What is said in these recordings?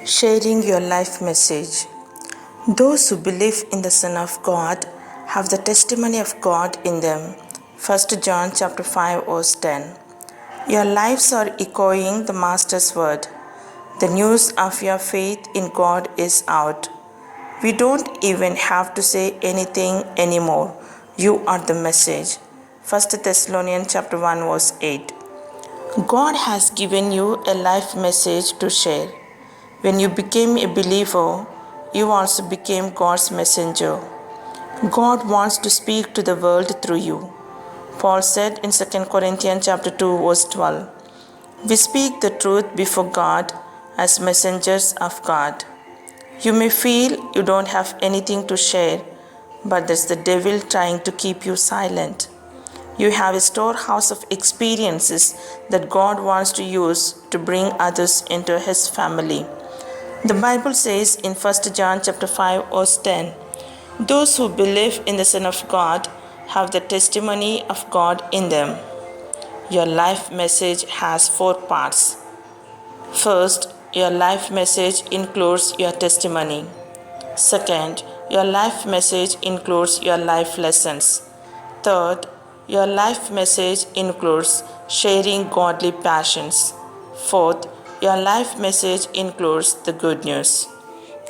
Sharing your life message. Those who believe in the Son of God have the testimony of God in them. 1 John chapter 5 verse 10. Your lives are echoing the Master's word. The news of your faith in God is out. We don't even have to say anything anymore. You are the message. 1 Thessalonians chapter 1 verse 8. God has given you a life message to share. When you became a believer, you also became God's messenger. God wants to speak to the world through you. Paul said in 2 Corinthians chapter 2 verse 12, "We speak the truth before God as messengers of God." You may feel you don't have anything to share, but that's the devil trying to keep you silent. You have a storehouse of experiences that God wants to use to bring others into His family. The Bible says in 1 John chapter 5 verse 10, "Those who believe in the Son of God have the testimony of God in them." Your life message has 4 parts. First, your life message includes your testimony. Second, your life message includes your life lessons. Third, your life message includes sharing godly passions. Fourth, your life message includes the good news.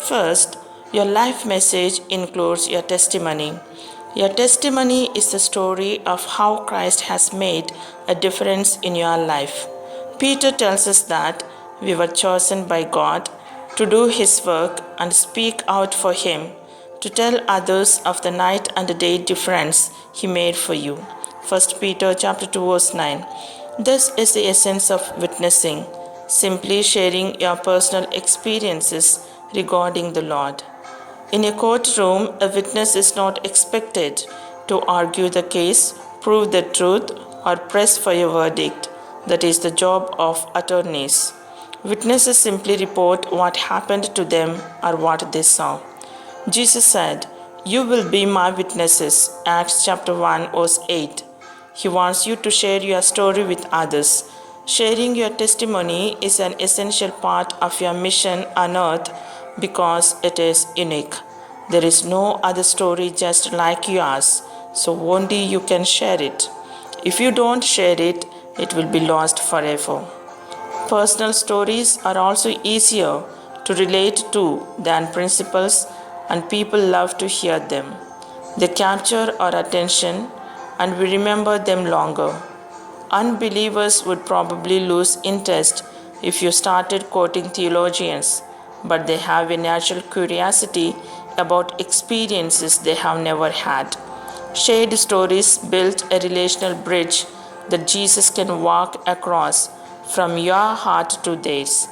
First, your life message includes your testimony. Your testimony is the story of how Christ has made a difference in your life. Peter tells us that we were chosen by God to do His work and speak out for Him, to tell others of the night and day difference He made for you. 1 Peter chapter 2 verse 9. This is the essence of witnessing, simply sharing your personal experiences regarding the Lord. In a courtroom, a witness is not expected to argue the case, prove the truth, or press for a verdict. That is the job of attorneys. Witnesses simply report what happened to them or what they saw. Jesus said, "You will be my witnesses," Acts chapter 1 verse 8. He wants you to share your story with others. Sharing your testimony is an essential part of your mission on earth because it is unique. There is no other story just like yours, so only you can share it. If you don't share it, it will be lost forever. Personal stories are also easier to relate to than principles, and people love to hear them. They capture our attention and we remember them longer. Unbelievers would probably lose interest if you started quoting theologians, but they have a natural curiosity about experiences they have never had. Shared stories build a relational bridge that Jesus can walk across from your heart to theirs.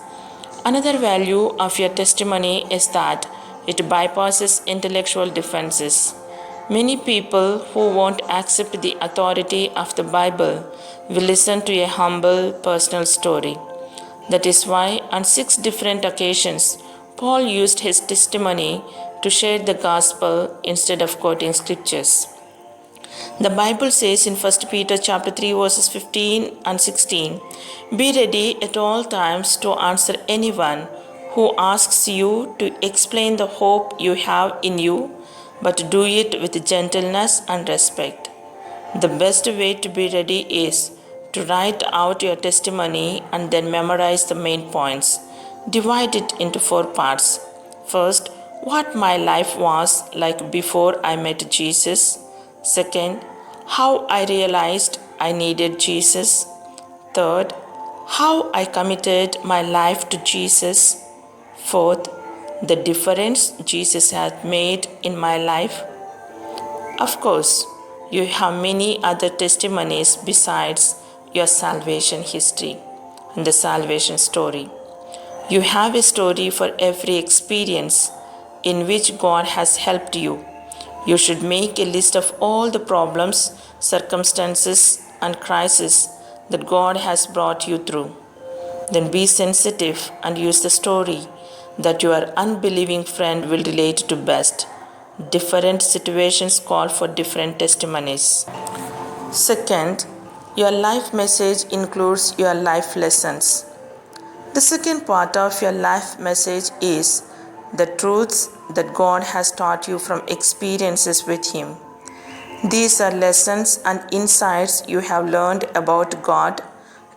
Another value of your testimony is that it bypasses intellectual defenses. Many people who won't accept the authority of the Bible will listen to a humble personal story. That is why, on 6 different occasions, Paul used his testimony to share the gospel instead of quoting scriptures. The Bible says in 1 Peter chapter 3 verses 15 and 16, "Be ready at all times to answer anyone who asks you to explain the hope you have in you, but do it with gentleness and respect." The best way to be ready is to write out your testimony and then memorize the main points. Divide it into 4 parts. First, what my life was like before I met Jesus. Second, how I realized I needed Jesus. Third, how I committed my life to Jesus. Fourth, the difference Jesus has made in my life. Of course, you have many other testimonies besides your salvation history and the salvation story. You have a story for every experience in which God has helped you. You should make a list of all the problems, circumstances, and crises that God has brought you through. Then be sensitive and use the story that your unbelieving friend will relate to best. Different situations call for different testimonies. Second, your life message includes your life lessons. The second part of your life message is the truths that God has taught you from experiences with Him. These are lessons and insights you have learned about God,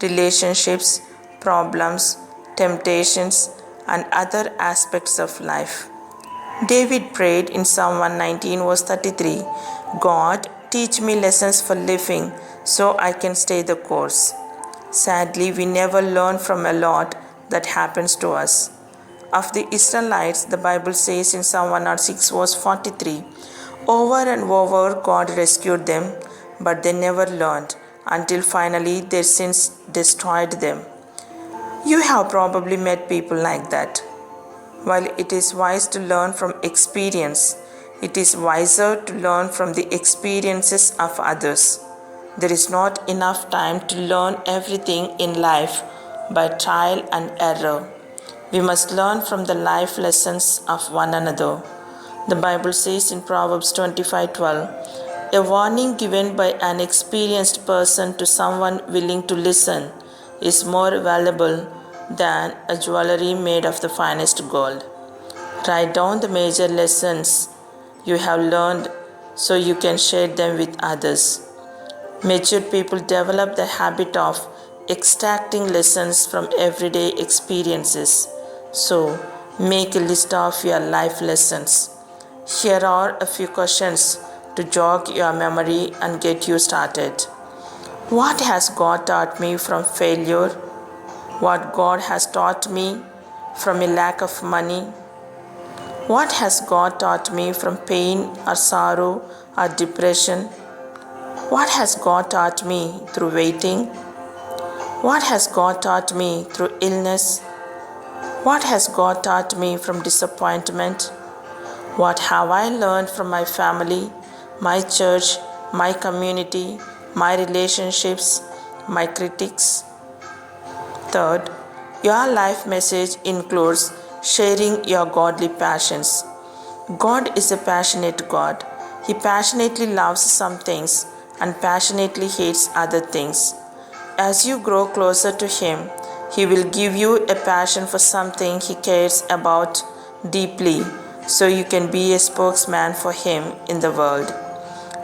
relationships, problems, temptations, and other aspects of life. David prayed in Psalm 119, verse 33, God, teach me lessons for living so I can stay the course. Sadly, we never learn from a lot that happens to us. Of the Israelites, the Bible says in Psalm 106, verse 43, over and over God rescued them, but they never learned until finally their sins destroyed them. You have probably met people like that. While it is wise to learn from experience, it is wiser to learn from the experiences of others. There is not enough time to learn everything in life by trial and error. We must learn from the life lessons of one another. The Bible says in Proverbs 25:12, a warning given by an experienced person to someone willing to listen is more valuable than a jewelry made of the finest gold. Write down the major lessons you have learned so you can share them with others. Mature people develop the habit of extracting lessons from everyday experiences. So, make a list of your life lessons. Here are a few questions to jog your memory and get you started. What has God taught me from failure? What God has taught me from a lack of money? What has God taught me from pain or sorrow or depression? What has God taught me through waiting? What has God taught me through illness? What has God taught me from disappointment? What have I learned from my family, my church, my community, my relationships, my critics? Third, your life message includes sharing your godly passions. God is a passionate God. He passionately loves some things and passionately hates other things. As you grow closer to Him, He will give you a passion for something He cares about deeply, so you can be a spokesman for Him in the world.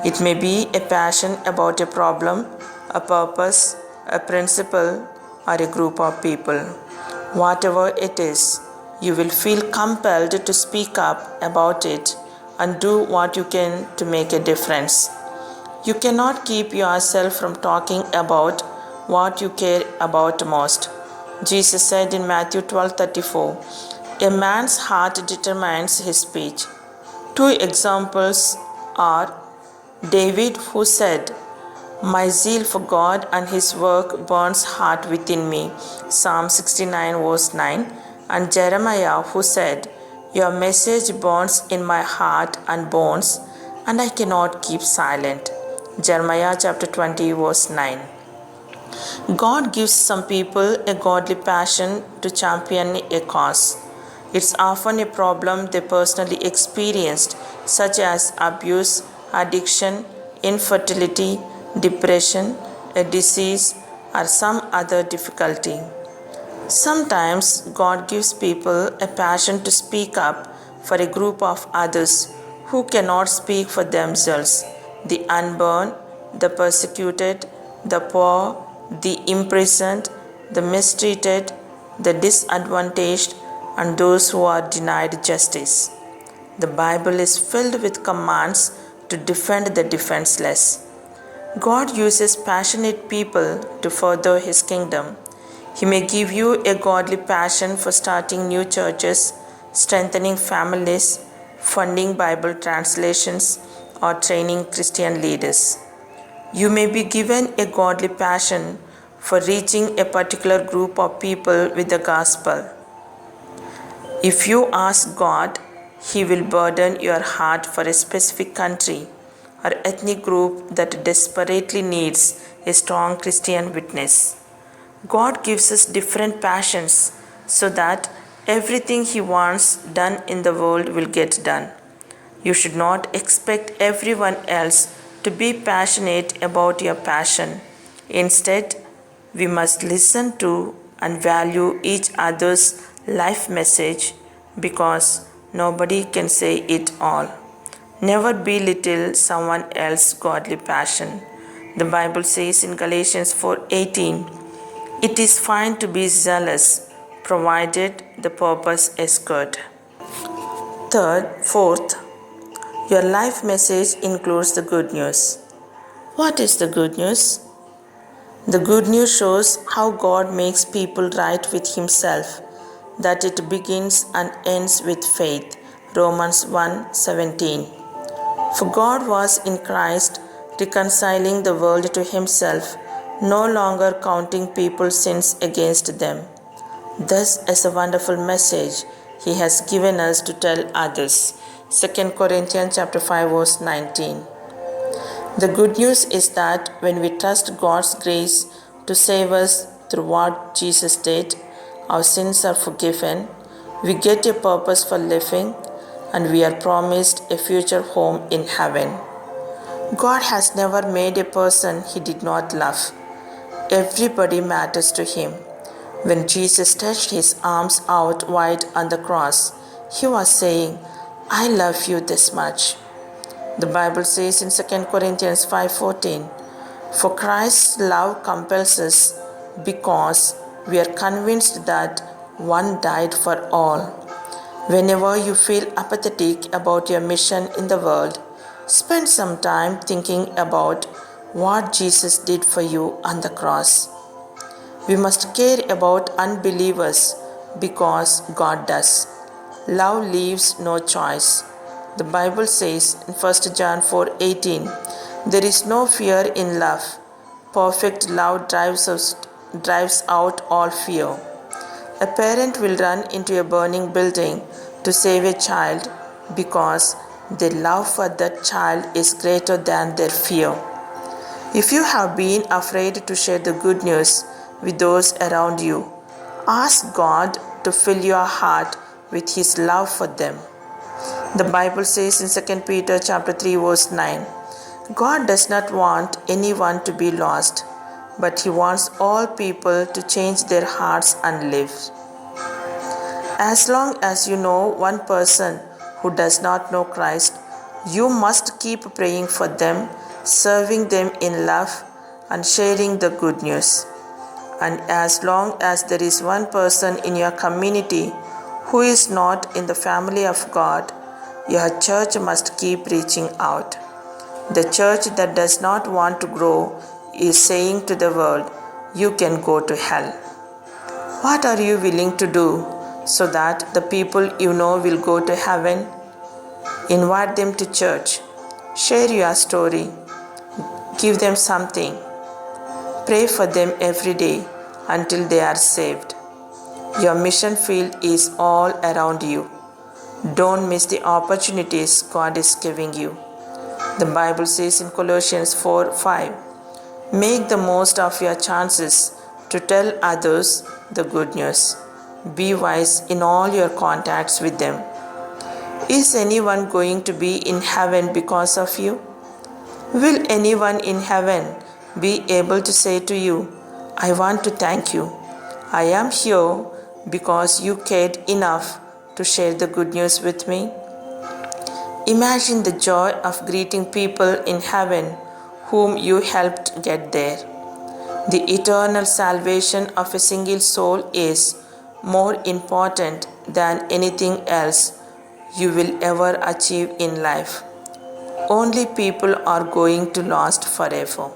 It may be a passion about a problem, a purpose, a principle, or a group of people. Whatever it is, you will feel compelled to speak up about it and do what you can to make a difference. You cannot keep yourself from talking about what you care about most. Jesus said in Matthew 12:34, a man's heart determines his speech. Two examples are David, who said, my zeal for God and His work burns hot within me, Psalm 69 verse 9, and Jeremiah, who said, your message burns in my heart and bones, and I cannot keep silent, Jeremiah chapter 20 verse 9. God gives some people a godly passion to champion a cause. It's often a problem they personally experienced, such as abuse, addiction, infertility, depression, a disease, or some other difficulty. Sometimes God gives people a passion to speak up for a group of others who cannot speak for themselves: the unborn, the persecuted, the poor, the imprisoned, the mistreated, the disadvantaged, and those who are denied justice. The Bible is filled with commands to defend the defenseless. God uses passionate people to further His kingdom. He may give you a godly passion for starting new churches, strengthening families, funding Bible translations, or training Christian leaders. You may be given a godly passion for reaching a particular group of people with the gospel. If you ask God, He will burden your heart for a specific country or ethnic group that desperately needs a strong Christian witness. God gives us different passions so that everything He wants done in the world will get done. You should not expect everyone else to be passionate about your passion. Instead, we must listen to and value each other's life message because nobody can say it all. Never belittle someone else's godly passion. The Bible says in Galatians 4:18, it is fine to be zealous, provided the purpose is good. Fourth, your life message includes the good news. What is the good news? The good news shows how God makes people right with Himself, that it begins and ends with faith. Romans 1:17. For God was in Christ reconciling the world to Himself, no longer counting people's sins against them. This is a wonderful message He has given us to tell others. 2 Corinthians chapter 5 verse 19. The good news is that when we trust God's grace to save us through what Jesus did, our sins are forgiven, we get a purpose for living, and we are promised a future home in heaven. God has never made a person He did not love. Everybody matters to Him. When Jesus stretched His arms out wide on the cross, He was saying, I love you this much. The Bible says in 2 Corinthians 5:14, for Christ's love compels us because we are convinced that one died for all. Whenever you feel apathetic about your mission in the world, spend some time thinking about what Jesus did for you on the cross. We must care about unbelievers because God does. Love leaves no choice. The Bible says in 1 John 4:18, there is no fear in love. Perfect love drives out all fear. A parent will run into a burning building to save a child because their love for that child is greater than their fear. If you have been afraid to share the good news with those around you, ask God to fill your heart with His love for them. The Bible says in 2 Peter chapter 3 verse 9, God does not want anyone to be lost, but He wants all people to change their hearts and live. As long as you know one person who does not know Christ, you must keep praying for them, serving them in love, and sharing the good news. And as long as there is one person in your community who is not in the family of God, your church must keep reaching out. The church that does not want to grow is saying to the world, you can go to hell. What are you willing to do so that the people you know will go to heaven? Invite them to church. Share your story. Give them something. Pray for them every day until they are saved. Your mission field is all around you. Don't miss the opportunities God is giving you. The Bible says in Colossians 4:5, make the most of your chances to tell others the good news. Be wise in all your contacts with them. Is anyone going to be in heaven because of you? Will anyone in heaven be able to say to you, I want to thank you. I am here because you cared enough to share the good news with me? Imagine the joy of greeting people in heaven whom you helped get there. The eternal salvation of a single soul is more important than anything else you will ever achieve in life. Only people are going to last forever.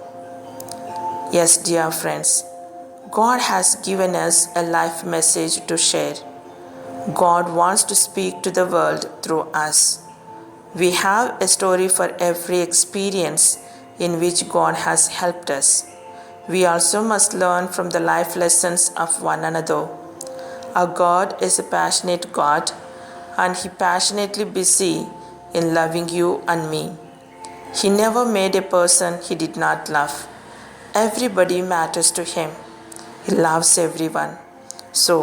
Yes, dear friends, God has given us a life message to share. God wants to speak to the world through us. We have a story for every experience in which God has helped us. We also must learn from the life lessons of one another. Our God is a passionate God, and He passionately busy in loving you and me. He never made a person He did not love. Everybody matters to Him. He loves everyone. So,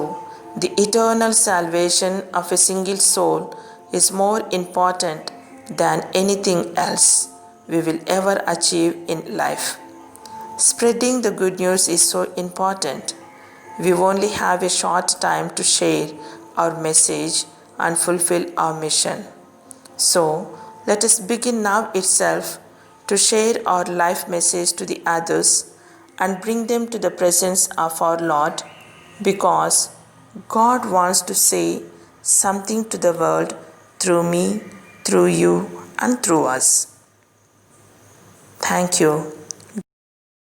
the eternal salvation of a single soul is more important than anything else we will ever achieve in life. Spreading the good news is so important. We only have a short time to share our message and fulfill our mission. So, let us begin now itself to share our life message to the others and bring them to the presence of our Lord, because God wants to say something to the world through me, through you, and through us. Thank you.